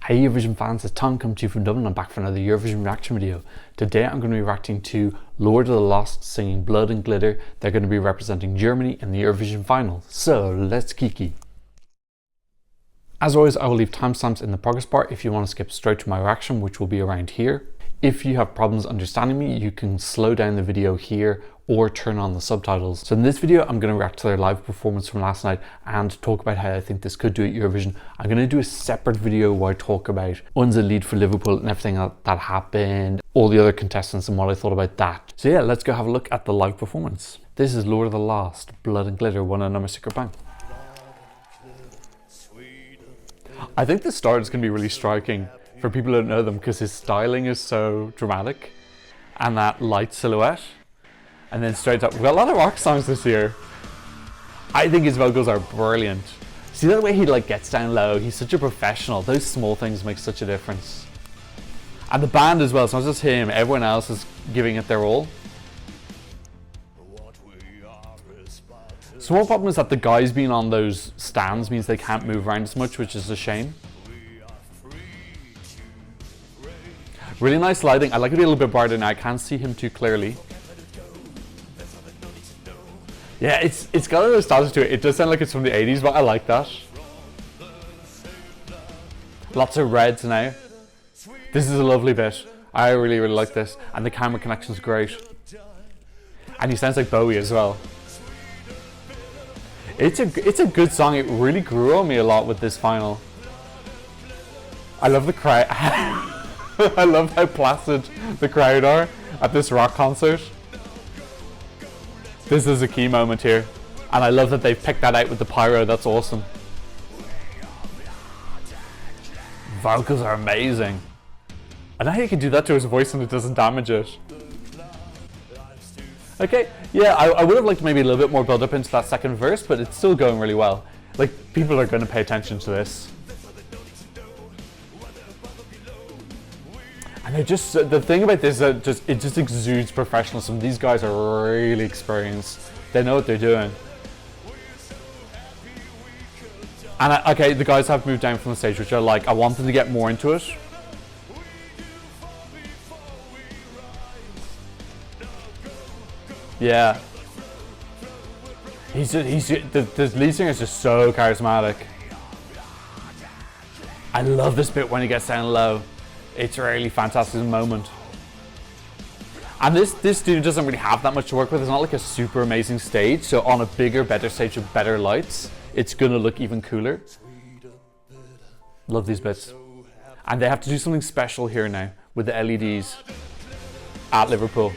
Hey Eurovision fans, it's Tom coming to you from Dublin. I'm back for another Eurovision reaction video. Today I'm going to be reacting to Lord of the Lost singing Blood and Glitter. They're going to be representing Germany in the Eurovision final. So let's kiki. As always, I will leave timestamps in the progress bar if you want to skip straight to my reaction, which will be around here. If you have problems understanding me, you can slow down the video here or turn on the subtitles. So in this video, I'm going to react to their live performance from last night and talk about how I think this could do at Eurovision. I'm going to do a separate video where I talk about Unser Lied for Liverpool and everything that happened, all the other contestants and what I thought about that. So yeah, let's go have a look at the live performance. This is Lord of the Lost, Blood and Glitter, won a number secret bang. I think the start is going to be really striking for people who don't know them because his styling is so dramatic and that light silhouette. And then straight up, we've got a lot of rock songs this year. I think his vocals are brilliant. See that way he gets down low, he's such a professional. Those small things make such a difference. And the band as well, it's not just him, everyone else is giving it their all. Small problem is that the guys being on those stands means they can't move around as much, which is a shame. Really nice lighting. I like it a little bit brighter now. I can't see him too clearly. Yeah, it's got a nostalgia to it. It does sound like it's from the 80s, but I like that. Lots of reds now. This is a lovely bit. I really like this. And the camera connection's great. And he sounds like Bowie as well. It's a good song. It really grew on me a lot with this final. I love the crowd. I love how placid the crowd are at this rock concert. This is a key moment here. And I love that they've picked that out with the pyro. That's awesome. Vocals are amazing. I know how you can do that to his voice and it doesn't damage it. Okay, yeah, I would have liked maybe a little bit more build up into that second verse, but it's still going really well. Like, people are going to pay attention to this. And they're just, the thing about this is that it just exudes professionalism. These guys are really experienced. They know what they're doing. And okay, the guys have moved down from the stage, which I like. I want them to get more into it. Yeah. The lead singer is just so charismatic. I love this bit when he gets down low. It's a really fantastic moment. And this studio doesn't really have that much to work with. It's not like a super amazing stage. So on a bigger, better stage with better lights, it's gonna look even cooler. Love these bits. And they have to do something special here now with the LEDs at Liverpool.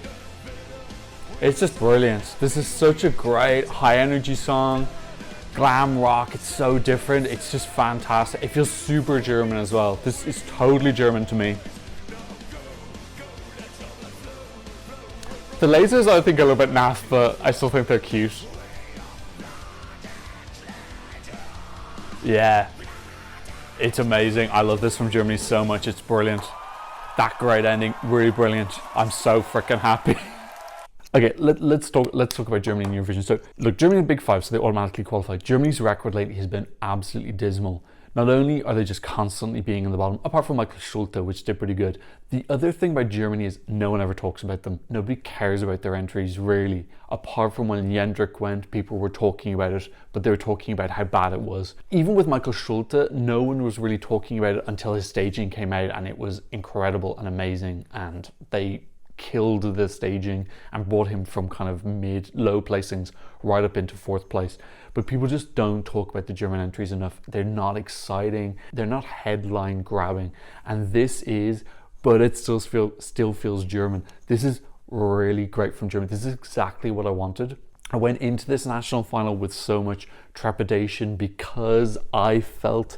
It's just brilliant. This is such a great high energy song. Glam rock, it's so different. It's just fantastic. It feels super German as well. This is totally German to me. The lasers I think are a little bit naff, but I still think they're cute. Yeah, it's amazing. I love this from Germany so much. It's brilliant. That great ending, really brilliant. I'm so freaking happy. Okay, let's talk about Germany and Eurovision. So look, Germany in Big Five, so they automatically qualified. Germany's record lately has been absolutely dismal. Not only are they just constantly being in the bottom, apart from Michael Schulte, which did pretty good. The other thing about Germany is no one ever talks about them. Nobody cares about their entries, really. Apart from when Jendrik went, people were talking about it, but they were talking about how bad it was. Even with Michael Schulte, no one was really talking about it until his staging came out, and it was incredible and amazing, and they killed the staging and brought him from kind of low placings right up into 4th place. But people just don't talk about the German entries enough. They're not exciting, they're not headline grabbing, and this is, but it still feels German. This is really great from Germany. This is exactly what I wanted. I went into this national final with so much trepidation because I felt,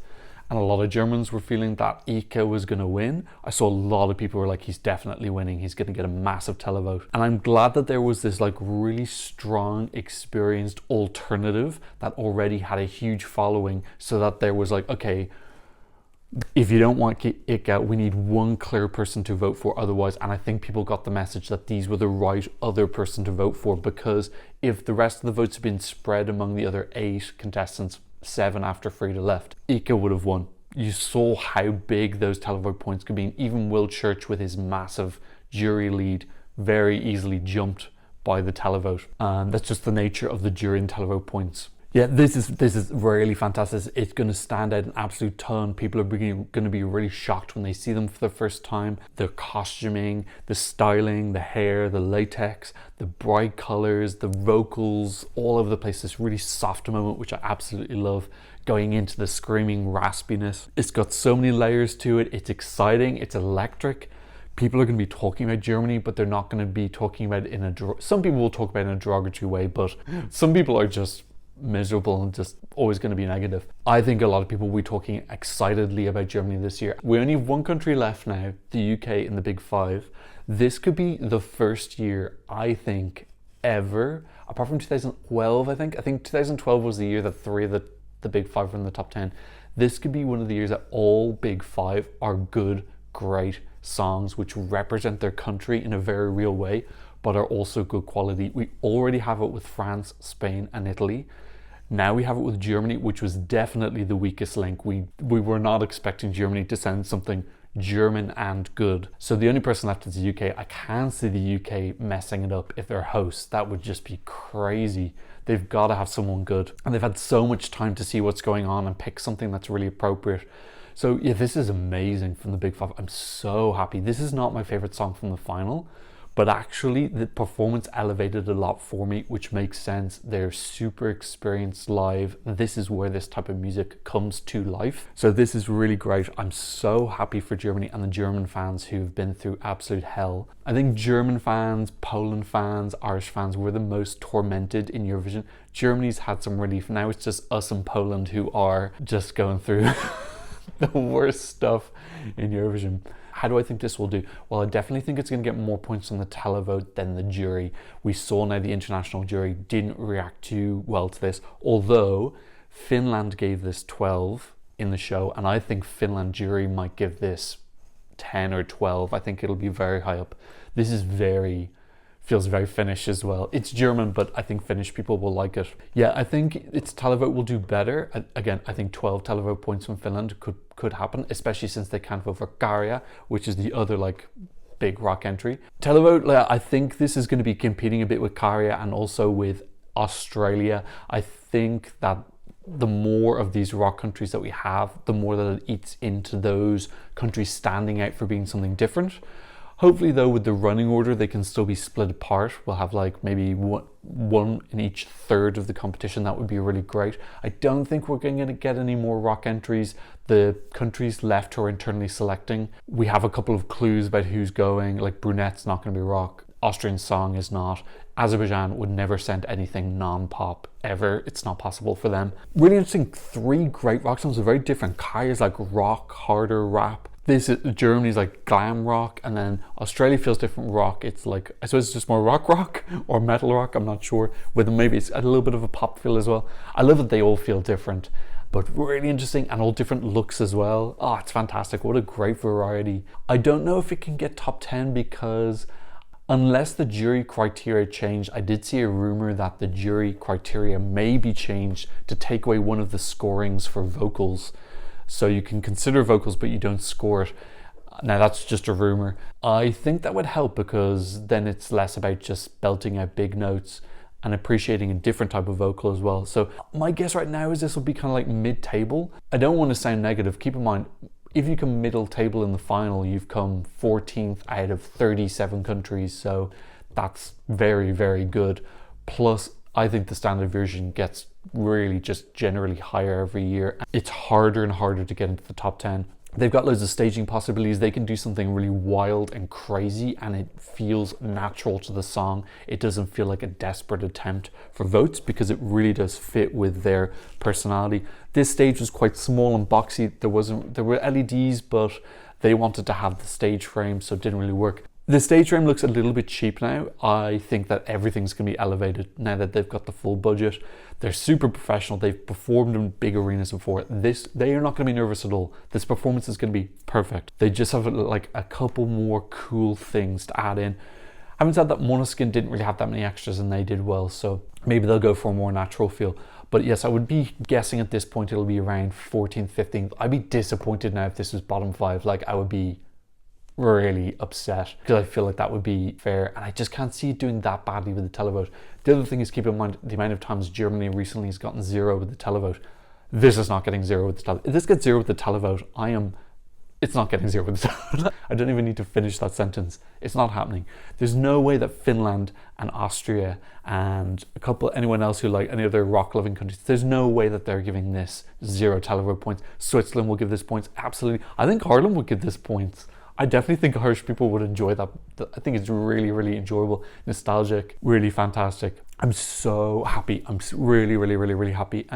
and a lot of Germans were feeling, that Ike was going to win. I saw a lot of people were like, he's definitely winning. He's going to get a massive televote. And I'm glad that there was this really strong, experienced alternative that already had a huge following, so that there was okay, if you don't want Ike, we need one clear person to vote for otherwise. And I think people got the message that these were the right other person to vote for, because if the rest of the votes had been spread among the other 8 contestants, 7 after Frida left, Ike would have won. you saw how big those televote points could be. Even Will Church with his massive jury lead very easily jumped by the televote. That's just the nature of the jury and televote points. Yeah, this is really fantastic. It's going to stand out an absolute ton. People are going to be really shocked when they see them for the first time. The costuming, the styling, the hair, the latex, the bright colors, the vocals, all over the place. This really soft moment, which I absolutely love, going into the screaming raspiness. It's got so many layers to it. It's exciting. It's electric. People are going to be talking about Germany, but they're not going to be talking about it in a... Some people will talk about it in a derogatory way, but some people are just miserable and just always going to be negative. I think a lot of people will be talking excitedly about Germany this year. We only have one country left now, the UK in the Big Five. This could be the first year, I think, ever, apart from 2012, I think 2012 was the year that three of the Big Five were in the top 10. This could be one of the years that all Big Five are good, great songs which represent their country in a very real way, but are also good quality. We already have it with France, Spain, and Italy. Now we have it with Germany, which was definitely the weakest link. We were not expecting Germany to sound something German and good. So the only person left is the UK. I can see the UK messing it up if they're hosts. That would just be crazy. They've got to have someone good. And they've had so much time to see what's going on and pick something that's really appropriate. So yeah, this is amazing from the Big Five. I'm so happy. This is not my favorite song from the final, but actually the performance elevated a lot for me, which makes sense. They're super experienced live. This is where this type of music comes to life. So this is really great. I'm so happy for Germany and the German fans who've been through absolute hell. I think German fans, Poland fans, Irish fans were the most tormented in Eurovision. Germany's had some relief. Now it's just us and Poland who are just going through the worst stuff in Eurovision. How do I think this will do? Well, I definitely think it's going to get more points on the televote than the jury. We saw now the international jury didn't react too well to this, although Finland gave this 12 in the show, and I think Finland jury might give this 10 or 12. I think it'll be very high up. This is feels very Finnish as well. It's German, but I think Finnish people will like it. Yeah, I think its televote will do better. Again, I think 12 televote points from Finland could happen, especially since they can't vote for Käärijä, which is the other like big rock entry. Televote, I think this is going to be competing a bit with Käärijä and also with Australia. I think that the more of these rock countries that we have, the more that it eats into those countries standing out for being something different. Hopefully though, with the running order, they can still be split apart. We'll have like maybe one in each third of the competition. That would be really great. I don't think we're going to get any more rock entries. The countries left who are internally selecting, we have a couple of clues about who's going, like Brunette's not going to be rock. Austrian Song is not. Azerbaijan would never send anything non-pop ever. It's not possible for them. Really interesting, 3 great rock songs are very different. Käärijä's like rock, harder rap. This is Germany's like glam rock, and then Australia feels different rock. It's like, I suppose it's just more rock or metal rock, I'm not sure. With maybe it's a little bit of a pop feel as well. I love that they all feel different, but really interesting, and all different looks as well. Oh, it's fantastic. What a great variety. I don't know if it can get top 10 because unless the jury criteria changed, I did see a rumor that the jury criteria may be changed to take away one of the scorings for vocals. So you can consider vocals, but you don't score it. Now that's just a rumor. I think that would help because then it's less about just belting out big notes and appreciating a different type of vocal as well. So my guess right now is this will be kind of like mid-table. I don't want to sound negative. Keep in mind, if you come middle table in the final, you've come 14th out of 37 countries. So that's very, very good. Plus, I think the standard version gets really just generally higher every year. It's harder and harder to get into the top 10. They've got loads of staging possibilities. They can do something really wild and crazy and it feels natural to the song. It doesn't feel like a desperate attempt for votes because it really does fit with their personality. This stage was quite small and boxy. There were LEDs, but they wanted to have the stage frame, so it didn't really work. The stage frame looks a little bit cheap now. I think that everything's going to be elevated now that they've got the full budget. They're super professional. They've performed in big arenas before. They are not going to be nervous at all. This performance is going to be perfect. They just have like a couple more cool things to add in. Having said that, Måneskin didn't really have that many extras and they did well, so maybe they'll go for a more natural feel. But yes, I would be guessing at this point it'll be around 14th, 15th. I'd be disappointed now if this was bottom 5. Like, I would be really upset because I feel like that would be fair, and I just can't see it doing that badly with the televote. The other thing is, keep in mind the amount of times Germany recently has gotten 0 with the televote. This is not getting 0 with the televote. If this gets 0 with the televote, it's not getting 0 with the televote. I don't even need to finish that sentence. It's not happening. There's no way that Finland and Austria and anyone else who like any other rock-loving countries, there's no way that they're giving this 0 televote points. Switzerland will give this points, absolutely. I think Ireland would give this points. I definitely think Irish people would enjoy that. I think it's really, really enjoyable, nostalgic, really fantastic. I'm so happy. I'm really, really, really, really happy.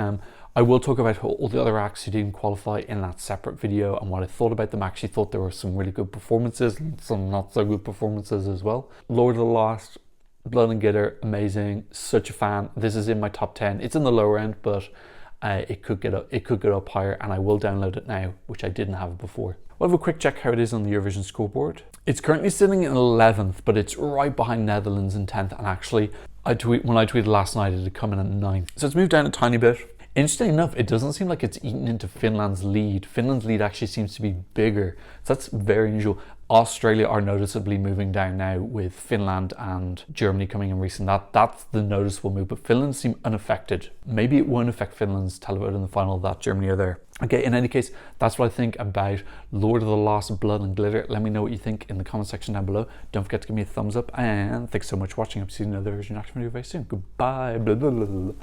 I will talk about all the other acts who didn't qualify in that separate video and what I thought about them. I actually thought there were some really good performances and some not so good performances as well. Lord of the Lost, Blood and Glitter, amazing. Such a fan. This is in my top 10. It's in the lower end, but it could get up higher, and I will download it now, which I didn't have before. We'll have a quick check how it is on the Eurovision scoreboard. It's currently sitting in 11th, but it's right behind Netherlands in 10th. And actually, when I tweeted last night, it had come in at 9th. So it's moved down a tiny bit. Interesting enough, it doesn't seem like it's eaten into Finland's lead. Finland's lead actually seems to be bigger. So that's very unusual. Australia are noticeably moving down now, with Finland and Germany coming in recent. That's the noticeable move, but Finland seem unaffected. Maybe it won't affect Finland's televote in the final that Germany are there. Okay, in any case, that's what I think about Lord of the Lost, Blood and Glitter. Let me know what you think in the comment section down below. Don't forget to give me a thumbs up, and thanks so much for watching. I'll see you in another Eurovision reaction video very soon. Goodbye. Blah, blah, blah, blah.